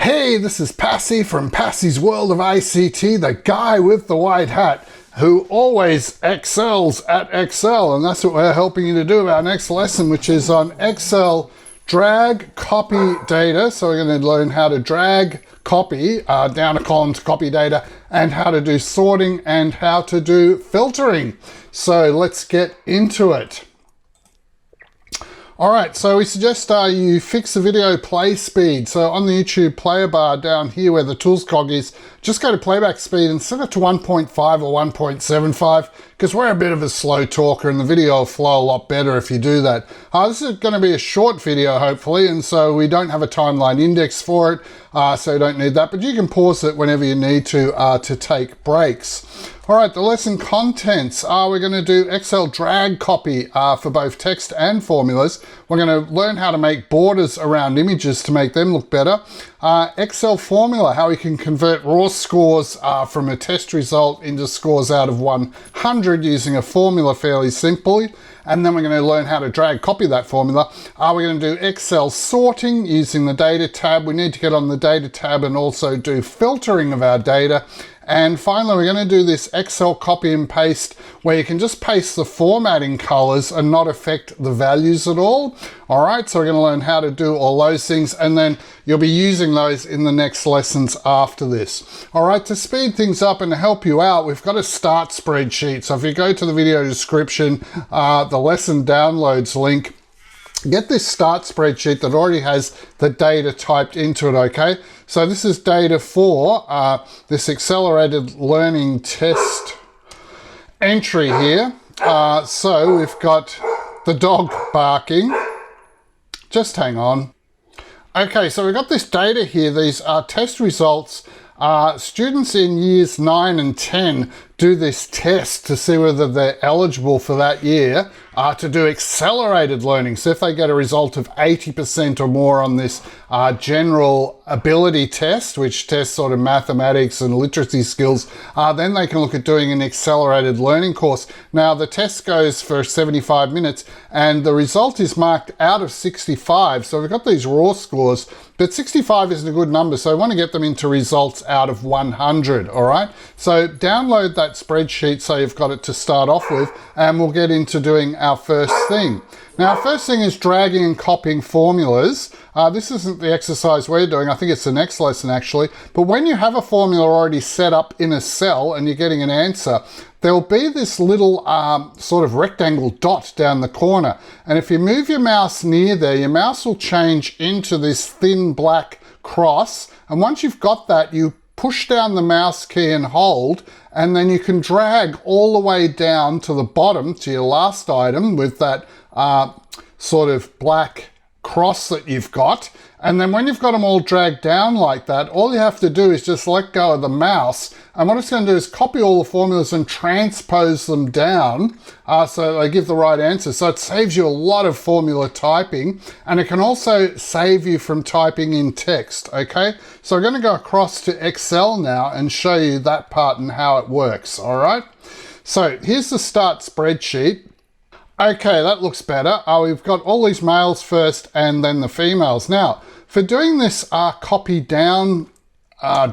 Hey, this is Passy from Passy's World of ICT, the guy with the white hat who always excels at Excel. And that's what we're helping you to do with our next lesson, which is on Excel drag copy data. So we're going to learn how to drag copy down a column to copy data, and how to do sorting and how to do filtering. So let's get into it. All right, so we suggest you fix the video play speed. So on the YouTube player bar down here where the tools cog is, just go to playback speed and set it to 1.5 or 1.75, because we're a bit of a slow talker and the video will flow a lot better if you do that. This is going to be a short video, hopefully, and so we don't have a timeline index for it, so you don't need that, but you can pause it whenever you need to take breaks. All right, the lesson contents. We're going to do Excel drag copy for both text and formulas. We're going to learn how to make borders around images to make them look better. Excel formula, how we can convert raw scores from a test result into scores out of 100 using a formula fairly simply. And then we're going to learn how to drag copy that formula. We're going to do Excel sorting using the data tab. We need to get on the data tab and also do filtering of our data. And finally, we're going to do this Excel copy and paste where you can just paste the formatting colors and not affect the values at all. All right, so we're going to learn how to do all those things, and then you'll be using those in the next lessons after this. All right, to speed things up and to help you out, we've got a start spreadsheet. So if you go to the video description, the lesson downloads link, get this start spreadsheet that already has the data typed into it, okay? So this is data for this accelerated learning test entry here. So we've got the dog barking. Just hang on. Okay, so we've got this data here. These are test results. Students in years 9 and 10 do this test to see whether they're eligible for that year to do accelerated learning. So if they get a result of 80% or more on this general ability test, which tests sort of mathematics and literacy skills, then they can look at doing an accelerated learning course. Now the test goes for 75 minutes and the result is marked out of 65. So we've got these raw scores, but 65 isn't a good number. So I want to get them into results out of 100, all right? So download that spreadsheet so you've got it to start off with, and we'll get into doing our first thing. Now, our first thing is dragging and copying formulas. This isn't the exercise we're doing. I think it's the next lesson, actually. But when you have a formula already set up in a cell and you're getting an answer, there'll be this little sort of rectangle dot down the corner. And if you move your mouse near there, your mouse will change into this thin black cross. And once you've got that, you push down the mouse key and hold, and then you can drag all the way down to the bottom to your last item with that sort of black cross that you've got. And then when you've got them all dragged down like that, all you have to do is just let go of the mouse. And what it's going to do is copy all the formulas and transpose them down so they give the right answer. So it saves you a lot of formula typing, and it can also save you from typing in text, okay? So we're going to go across to Excel now and show you that part and how it works, all right? So here's the start spreadsheet. Okay, that looks better. We've got all these males first and then the females. Now, for doing this copy down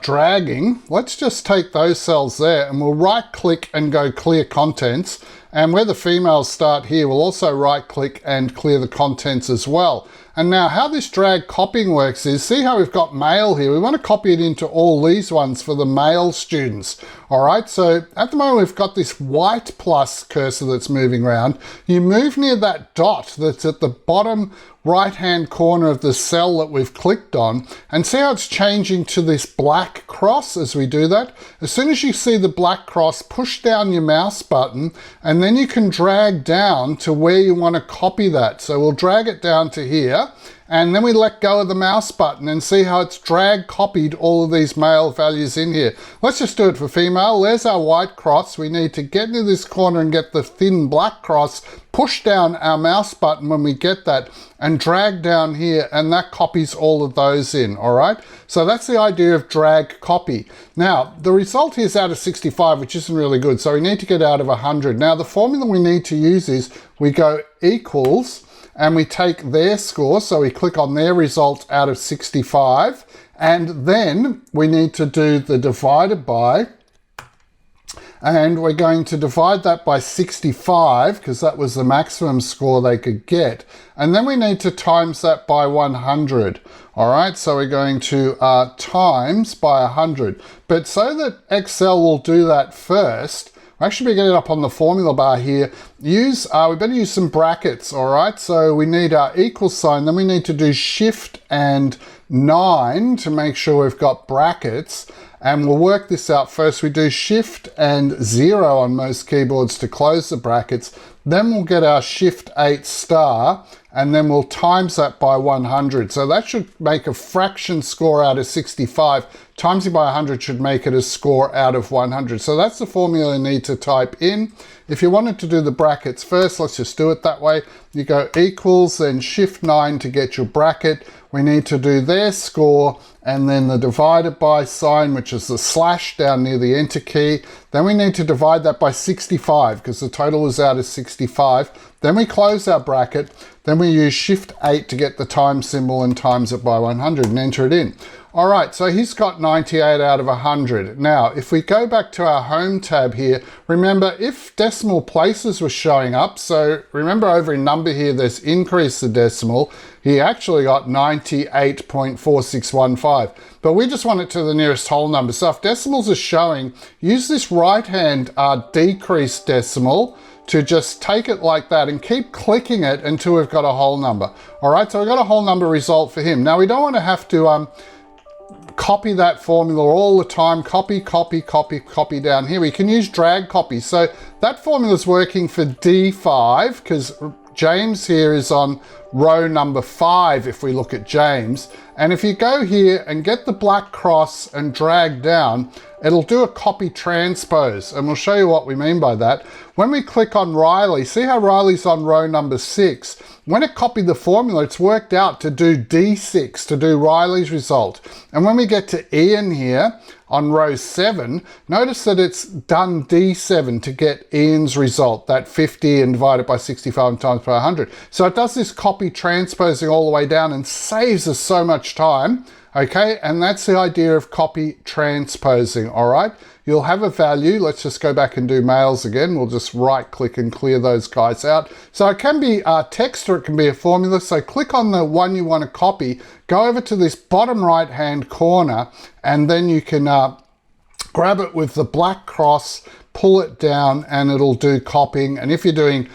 dragging, let's just take those cells there and we'll right click and go clear contents. And where the females start here, we'll also right click and clear the contents as well. And now how this drag copying works is, see how we've got male here? We want to copy it into all these ones for the male students. All right, so at the moment we've got this white plus cursor that's moving around. You move near that dot that's at the bottom right-hand corner of the cell that we've clicked on, and see how it's changing to this black cross as we do that? As soon as you see the black cross, push down your mouse button, and then you can drag down to where you want to copy that. So we'll drag it down to here, and then we let go of the mouse button and see how it's drag copied all of these male values in here. Let's just do it for female. There's our white cross. We need to get into this corner and get the thin black cross, push down our mouse button when we get that, and drag down here, and that copies all of those in, all right? So that's the idea of drag copy. Now, the result here is out of 65, which isn't really good, so we need to get out of 100. Now, the formula we need to use is we go equals, and we take their score, so we click on their result out of 65, And then we need to do the divided by, and we're going to divide that by 65 because that was the maximum score they could get. And then we need to times that by 100. All right, so we're going to times by 100. But so that Excel will do that first, actually, we get it up on the formula bar here. We better use some brackets, all right? So we need our equal sign, then we need to do Shift and 9 to make sure we've got brackets. And we'll work this out first. We do Shift and 0 on most keyboards to close the brackets. Then we'll get our Shift 8 star, and then we'll times that by 100. So that should make a fraction score out of 65. Timesing by 100 should make it a score out of 100. So that's the formula you need to type in. If you wanted to do the brackets first, let's just do it that way. You go equals, then Shift 9 to get your bracket. We need to do their score, and then the divided by sign, which is the slash down near the enter key. Then we need to divide that by 65 because the total is out of 65. Then we close our bracket. Then we use Shift 8 to get the times symbol and times it by 100 and enter it in. All right, so he's got 98 out of 100. Now, if we go back to our home tab here, remember if decimal places were showing up, so remember over in number here, there's increase the decimal, he actually got 98.4615, but we just want it to the nearest whole number. So if decimals are showing, use this right-hand decrease decimal to just take it like that and keep clicking it until we've got a whole number. All right, so we've got a whole number result for him. Now we don't want to have to copy that formula all the time, copy down here. We can use drag copy. So that formula is working for D5 because James here is on row number 5 if we look at James. And if you go here and get the black cross and drag down, it'll do a copy transpose. And we'll show you what we mean by that. When we click on Riley, see how Riley's on row number 6? When it copied the formula, it's worked out to do D6, to do Riley's result. And when we get to Ian here on row 7, notice that it's done D7 to get Ian's result, that 50 and divided by 65 times by 100. So it does this copy transposing all the way down and saves us so much time. Okay, and that's the idea of copy transposing, all right? You'll have a value. Let's just go back and do males again. We'll just right click and clear those guys out. So it can be text or it can be a formula. So click on the one you want to copy, go over to this bottom right hand corner, and then you can grab it with the black cross, pull it down, and it'll do copying. And if you're doing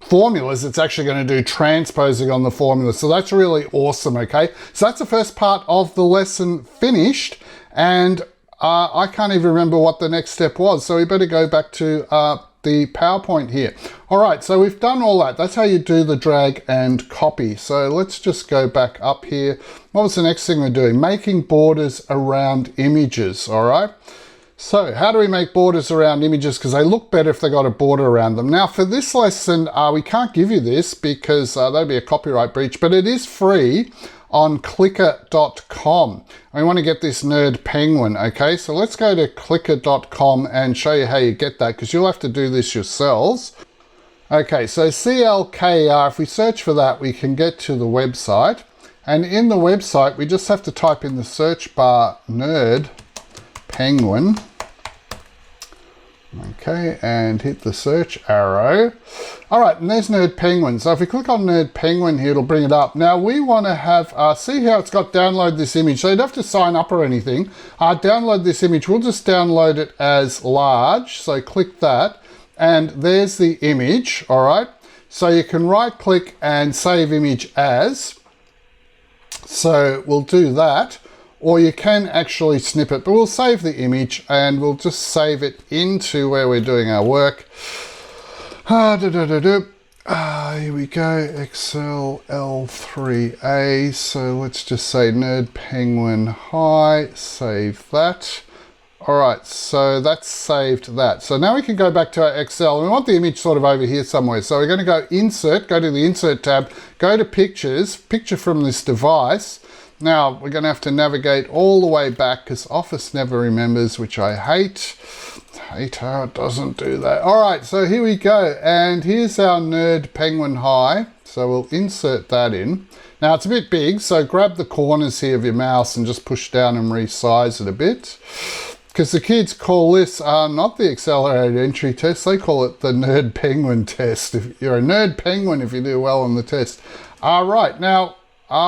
formulas, it's actually going to do transposing on the formula. So that's really awesome, okay? So that's the first part of the lesson finished, and I can't even remember what the next step was, so we better go back to the PowerPoint here. All right, so we've done all that. That's how you do the drag and copy. So let's just go back up here. What was the next thing we're doing? Making borders around images, all right? So how do we make borders around images? Because they look better if they got a border around them. Now for this lesson, we can't give you this because that'd be a copyright breach, but it is free on clicker.com. We want to get this nerd penguin, okay? So let's go to clicker.com and show you how you get that because you'll have to do this yourselves. Okay, so CLKR, if we search for that, we can get to the website. And in the website, we just have to type in the search bar nerd penguin. Okay, and hit the search arrow. All right, and there's Nerd Penguin. So if we click on Nerd Penguin here, it'll bring it up. Now we want to have, see how it's got download this image. So you don't have to sign up or anything. Download this image. We'll just download it as large. So click that, and there's the image, all right? So you can right click and save image as. So we'll do that. Or you can actually snip it, but we'll save the image and we'll just save it into where we're doing our work. Here we go, Excel L3A. So let's just say Nerd Penguin Hi, save that. All right, so that's saved that. So now we can go back to our Excel. We want the image sort of over here somewhere. So we're going to go Insert, go to the Insert tab, go to Pictures, picture from this device. Now, we're going to have to navigate all the way back because Office never remembers, which I hate. Hate how it doesn't do that. All right, so here we go. And here's our Nerd Penguin Hi. So we'll insert that in. Now it's a bit big, so grab the corners here of your mouse and just push down and resize it a bit. Because the kids call this not the accelerated entry test, they call it the nerd penguin test. If you're a nerd penguin if you do well on the test. Right, now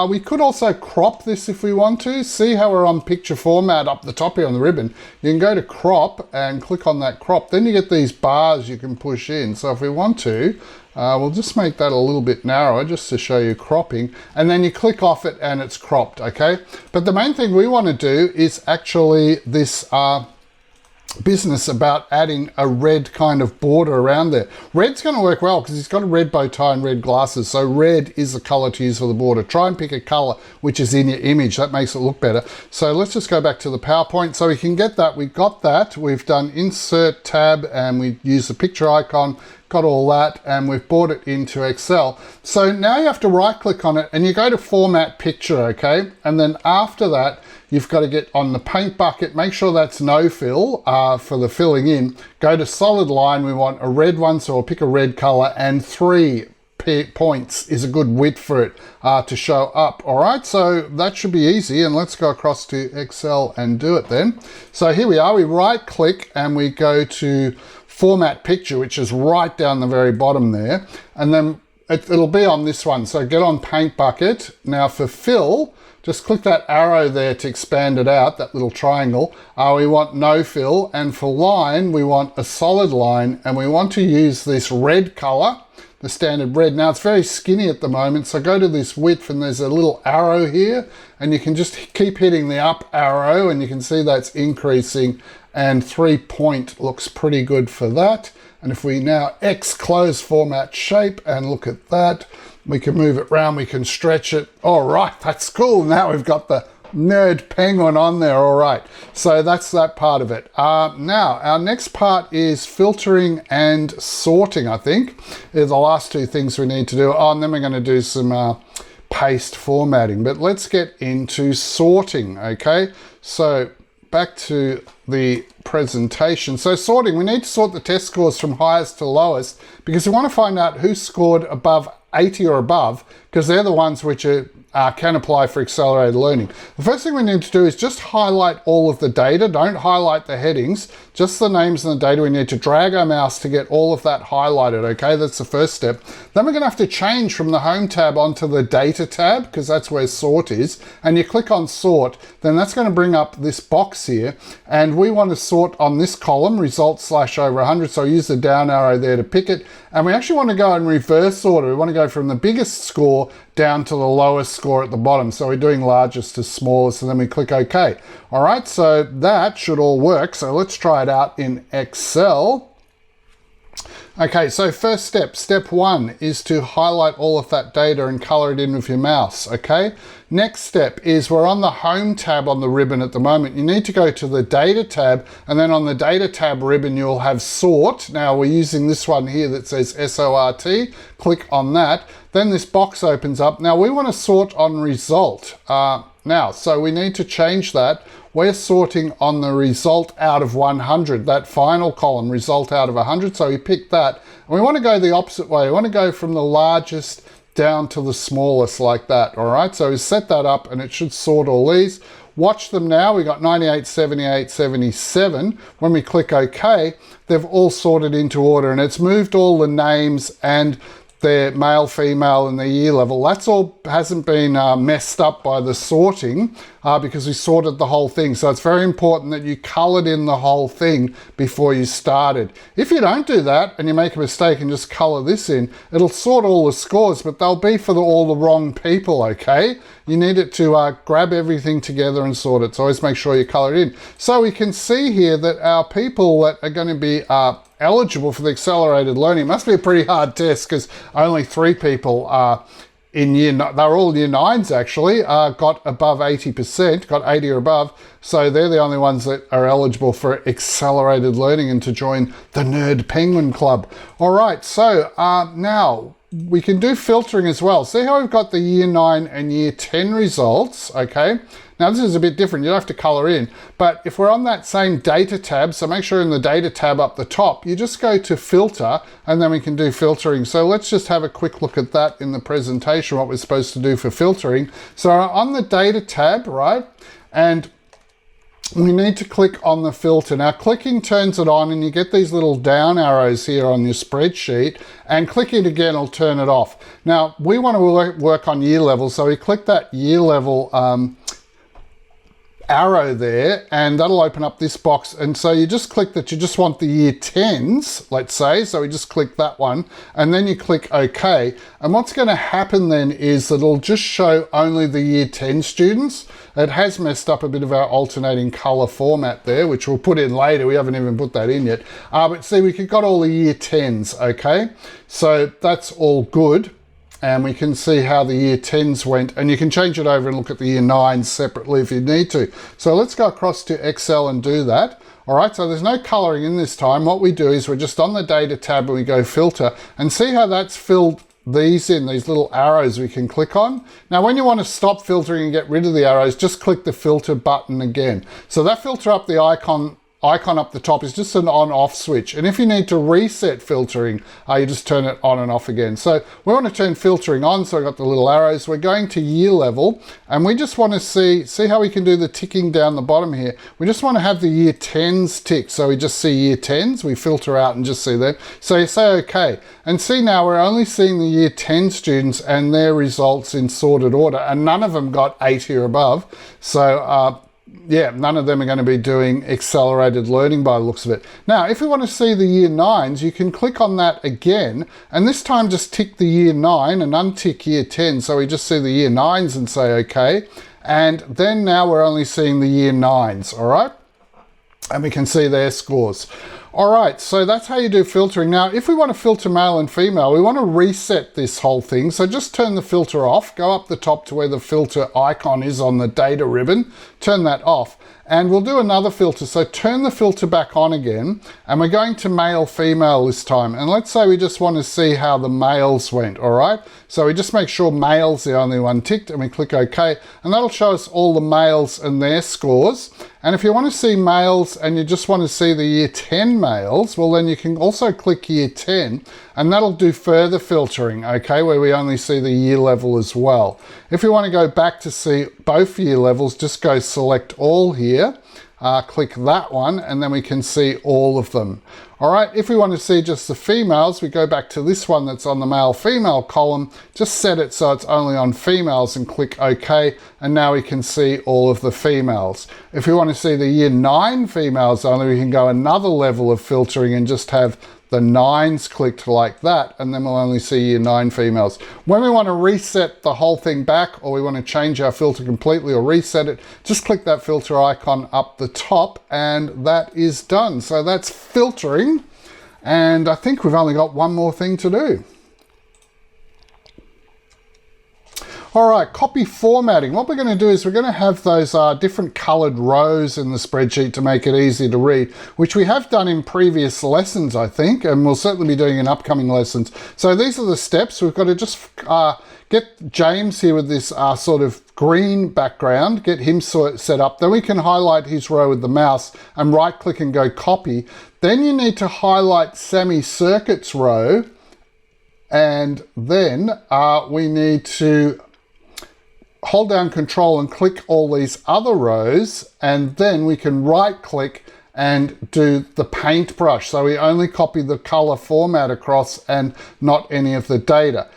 we could also crop this if we want to. See how we're on picture format up the top here on the ribbon. You can go to crop and click on that crop. Then you get these bars you can push in. So if we want to, we'll just make that a little bit narrower just to show you cropping. And then you click off it and it's cropped, okay? But the main thing we want to do is actually this business about adding a red kind of border around there. Red's going to work well because he's got a red bow tie and red glasses, so red is the color to use for the border. Try and pick a color which is in your image, that makes it look better. So let's just go back to the PowerPoint so we can get that. We got that, we've done insert tab and we use the picture icon, got all that, and we've brought it into Excel. So now you have to right click on it and you go to format picture, okay? And then after that, you've got to get on the paint bucket, make sure that's no fill for the filling in. Go to solid line, we want a red one, so I'll pick a red color, and 3 points is a good width for it to show up. All right, so that should be easy, and let's go across to Excel and do it then. So here we are, we right click and we go to format picture, which is right down the very bottom there, and then it'll be on this one. So get on paint bucket. Now for fill, just click that arrow there to expand it out, that little triangle. We want no fill, and for line, we want a solid line, and we want to use this red color, the standard red. Now it's very skinny at the moment, so go to this width and there's a little arrow here, and you can just keep hitting the up arrow and you can see that's increasing, and 3 point looks pretty good for that. And if we now X close format shape and look at that, we can move it around, we can stretch it. All right, that's cool. Now we've got the nerd penguin on there. All right, so that's that part of it. Now our next part is filtering and sorting, I think. They're the last two things we need to do. And then we're going to do some paste formatting. But let's get into sorting, okay? So back to the presentation. So sorting, we need to sort the test scores from highest to lowest because we want to find out who scored above 80 or above, because they're the ones which are can apply for accelerated learning. The first thing we need to do is just highlight all of the data. Don't highlight the headings, just the names and the data. We need to drag our mouse to get all of that highlighted, okay? That's the first step. Then we're gonna have to change from the Home tab onto the Data tab, because that's where sort is, and you click on sort, then that's gonna bring up this box here, and we want to sort on this column, results / over 100, so use the down arrow there to pick it, and we actually want to go in reverse order. We want to go from the biggest score down to the lowest score at the bottom. So we're doing largest to smallest, and then we click OK. All right, so that should all work. So let's try it out in Excel. Okay, so first step, step 1 is to highlight all of that data and color it in with your mouse, okay? Next step is we're on the Home tab on the ribbon at the moment. You need to go to the Data tab, and then on the Data tab ribbon, you'll have Sort. Now we're using this one here that says SORT. Click on that. Then this box opens up. Now we want to sort on result. So we need to change that. We're sorting on the result out of 100, that final column, result out of 100. So we pick that. And we want to go the opposite way. We want to go from the largest down to the smallest like that. All right, so we set that up and it should sort all these. Watch them now. We got 98, 78, 77. When we click OK, they've all sorted into order, and it's moved all the names and their male, female, and their year level. That's all hasn't been messed up by the sorting because we sorted the whole thing. So it's very important that you colored in the whole thing before you started. If you don't do that and you make a mistake and just color this in, it'll sort all the scores, but they'll be for all the wrong people, okay? You need it to grab everything together and sort it. So always make sure you color it in. So we can see here that our people that are going to be eligible for the accelerated learning, must be a pretty hard test because only 3 people are in they're all year 9s actually, got above 80%, got 80 or above. So they're the only ones that are eligible for accelerated learning and to join the Nerd Penguin Club. All right, so now we can do filtering as well. See how we've got the year 9 and year 10 results, okay? Now this is a bit different, you don't have to color in, but if we're on that same data tab, so make sure in the data tab up the top, you just go to filter and then we can do filtering. So let's just have a quick look at that in the presentation, what we're supposed to do for filtering. So on the data tab, right, and we need to click on the filter. Now clicking turns it on and you get these little down arrows here on your spreadsheet, and clicking again will turn it off. Now we want to work on year level, so we click that year level arrow there and that'll open up this box, and so you just click that you just want the year 10s, let's say, so we just click that one and then you click OK, and what's going to happen then is that it'll just show only the year 10 students. It has messed up a bit of our alternating color format there, which we'll put in later. We haven't even put that in yet, but see, we've got all the year 10s. Okay, so that's all good. And we can see how the year 10s went, and you can change it over and look at the year 9s separately if you need to. So let's go across to Excel and do that. All right, so there's no coloring in this time. What we do is we're just on the data tab and we go filter, and see how that's filled these in, these little arrows we can click on. Now when you want to stop filtering and get rid of the arrows, just click the filter button again. So that filter up the icon up the top is just an on-off switch, and if you need to reset filtering, you just turn it on and off again. So we want to turn filtering on, so I've got the little arrows. We're going to year level, and we just want to see how we can do the ticking down the bottom here. We just want to have the year 10s tick, so we just see year 10s, we filter out and just see them. So you say okay, and see now we're only seeing the year 10 students and their results in sorted order, and none of them got 80 or above. So yeah, none of them are going to be doing accelerated learning by the looks of it. Now, if we want to see the year 9s, you can click on that again, and this time just tick the year 9 and untick year 10. So we just see the year 9s and say okay. And then now we're only seeing the year 9s, all right? And we can see their scores. All right, so that's how you do filtering. Now, if we want to filter male and female, we want to reset this whole thing. So just turn the filter off, go up the top to where the filter icon is on the data ribbon, turn that off, and we'll do another filter. So turn the filter back on again, and we're going to male, female this time. And let's say we just want to see how the males went, all right? So we just make sure male's the only one ticked, and we click OK, and that'll show us all the males and their scores. And if you want to see males and you just want to see the year 10 males, well then you can also click year 10, and that'll do further filtering, okay, where we only see the year level as well. If you want to go back to see both year levels, just go select all here, click that one, and then we can see all of them. All right, if we want to see just the females, we go back to this one that's on the male-female column, just set it so it's only on females and click OK, and now we can see all of the females. If we want to see the year 9 females only, we can go another level of filtering and just have the 9s clicked like that, and then we'll only see year 9 females. When we want to reset the whole thing back, or we want to change our filter completely or reset it, just click that filter icon up the top, and that is done. So that's filtering, and I think we've only got one more thing to do. All right, copy formatting. What we're going to do is we're going to have those different colored rows in the spreadsheet to make it easy to read, which we have done in previous lessons, I think, and we'll certainly be doing in upcoming lessons. So these are the steps. We've got to just get James here with this sort of green background, get him set up. Then we can highlight his row with the mouse and right click and go copy. Then you need to highlight Sammy Circuit's row, and then we need to hold down Control and click all these other rows, and then we can right click and do the paintbrush. So we only copy the color format across and not any of the data.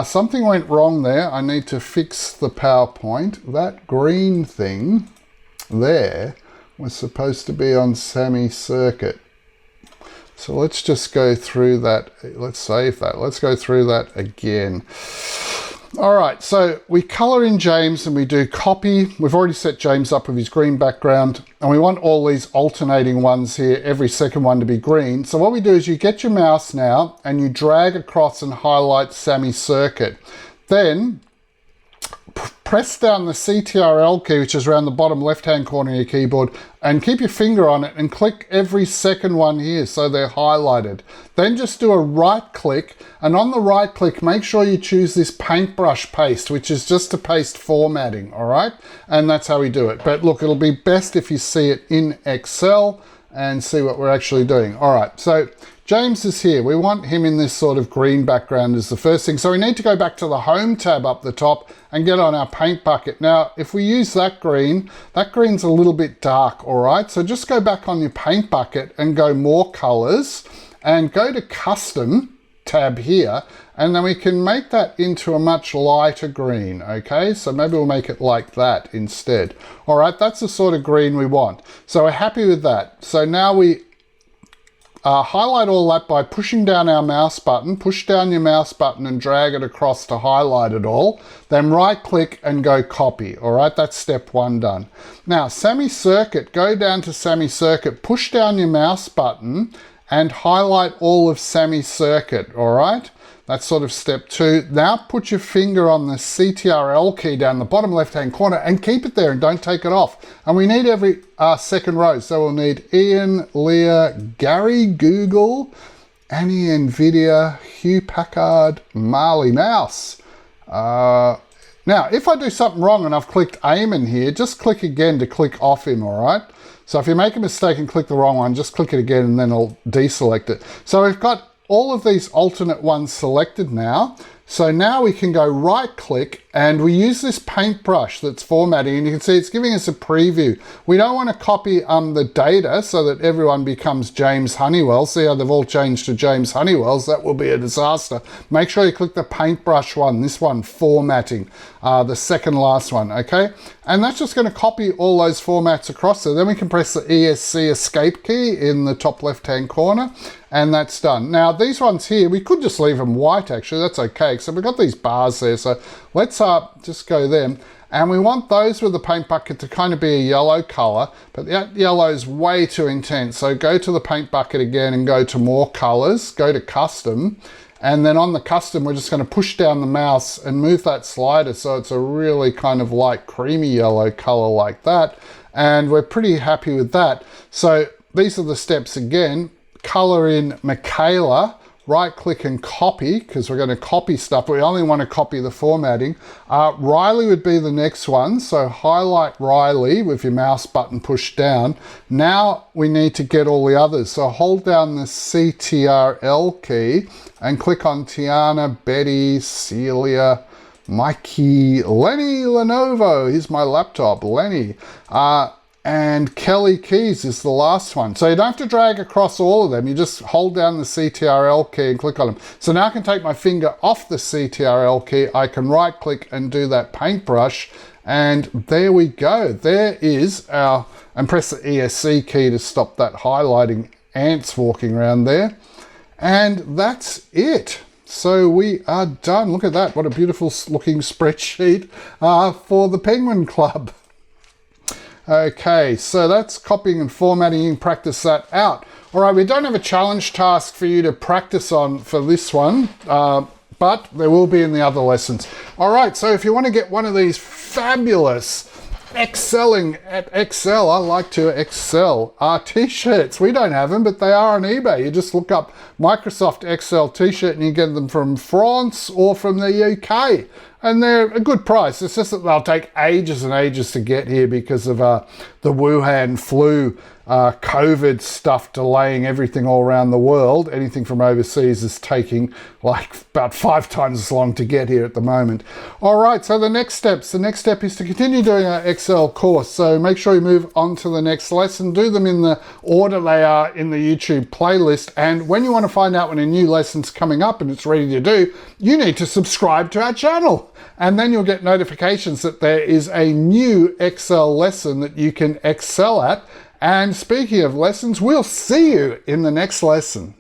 Something went wrong there. I need to fix the PowerPoint. That green thing there was supposed to be on Sammy Circuit. So let's just go through that. Let's save that. Let's go through that again. All right, so we color in James and we do copy. We've already set James up with his green background, and we want all these alternating ones here, every second one to be green. So what we do is you get your mouse now and you drag across and highlight Sammy Circuit. Then press down the CTRL key, which is around the bottom left-hand corner of your keyboard, and keep your finger on it and click every second one here so they're highlighted. Then just do a right click, and on the right click, make sure you choose this paintbrush paste, which is just to paste formatting, all right? And that's how we do it. But look, it'll be best if you see it in Excel and see what we're actually doing. All right, so James is here. We want him in this sort of green background as the first thing. So we need to go back to the Home tab up the top and get on our paint bucket. Now, if we use that green's a little bit dark, all right? So just go back on your paint bucket and go More Colors and go to Custom tab here, and then we can make that into a much lighter green, okay? So maybe we'll make it like that instead. All right, that's the sort of green we want. So we're happy with that. So now we highlight all that by pushing down our mouse button. Push down your mouse button and drag it across to highlight it all. Then right click and go copy. All right, that's step 1 done. Now semi-circuit, go down to semi-circuit, push down your mouse button and highlight all of semi-circuit, all right? That's sort of step 2. Now put your finger on the CTRL key down the bottom left-hand corner and keep it there and don't take it off. And we need every second row. So we'll need Ian, Leah, Gary, Google, Annie, Nvidia, Hugh Packard, Marley Mouse. Now, if I do something wrong and I've clicked Eamon here, just click again to click off him, all right? So if you make a mistake and click the wrong one, just click it again and then I'll deselect it. So we've got all of these alternate ones selected now. So now we can go right click and we use this paintbrush that's formatting, and you can see it's giving us a preview. We don't want to copy the data so that everyone becomes James Honeywell. See how they've all changed to James Honeywells? That will be a disaster. Make sure you click the paintbrush one, this one, formatting, the second last one, okay? And that's just going to copy all those formats across there. Then we can press the ESC escape key in the top left-hand corner, and that's done. Now these ones here, we could just leave them white actually, that's okay. So we've got these bars there, so let's just go them. And we want those with the paint bucket to kind of be a yellow color, but that yellow is way too intense. So go to the paint bucket again and go to More Colors, go to Custom, and then on the custom, we're just going to push down the mouse and move that slider so it's a really kind of light creamy yellow color like that. And we're pretty happy with that. So these are the steps again. Color in Michaela, right click and copy, because we're going to copy stuff. We only want to copy the formatting. Riley would be the next one. So highlight Riley with your mouse button pushed down. Now we need to get all the others. So hold down the CTRL key and click on Tiana, Betty, Celia, Mikey, Lenny Lenovo. Here's my laptop, Lenny. And Kelly Keys is the last one. So you don't have to drag across all of them. You just hold down the CTRL key and click on them. So now I can take my finger off the CTRL key. I can right click and do that paintbrush. And there we go. There is our, and press the ESC key to stop that highlighting ants walking around there. And that's it. So we are done. Look at that. What a beautiful looking spreadsheet for the Penguin Club. Okay, so that's copying and formatting. You can practice that out. All right, we don't have a challenge task for you to practice on for this one, but there will be in the other lessons. All right, so if you want to get one of these fabulous excelling at Excel, I like to excel, t-shirts. We don't have them, but they are on eBay. You just look up Microsoft Excel t-shirt and you get them from France or from the UK. And they're a good price. It's just that they'll take ages and ages to get here because of the Wuhan flu, COVID stuff delaying everything all around the world. Anything from overseas is taking like about 5 times as long to get here at the moment. All right, so the next step is to continue doing our Excel course. So make sure you move on to the next lesson. Do them in the order they are in the YouTube playlist. And when you want to find out when a new lesson's coming up and it's ready to do, you need to subscribe to our channel. And then you'll get notifications that there is a new Excel lesson that you can excel at. And speaking of lessons, we'll see you in the next lesson.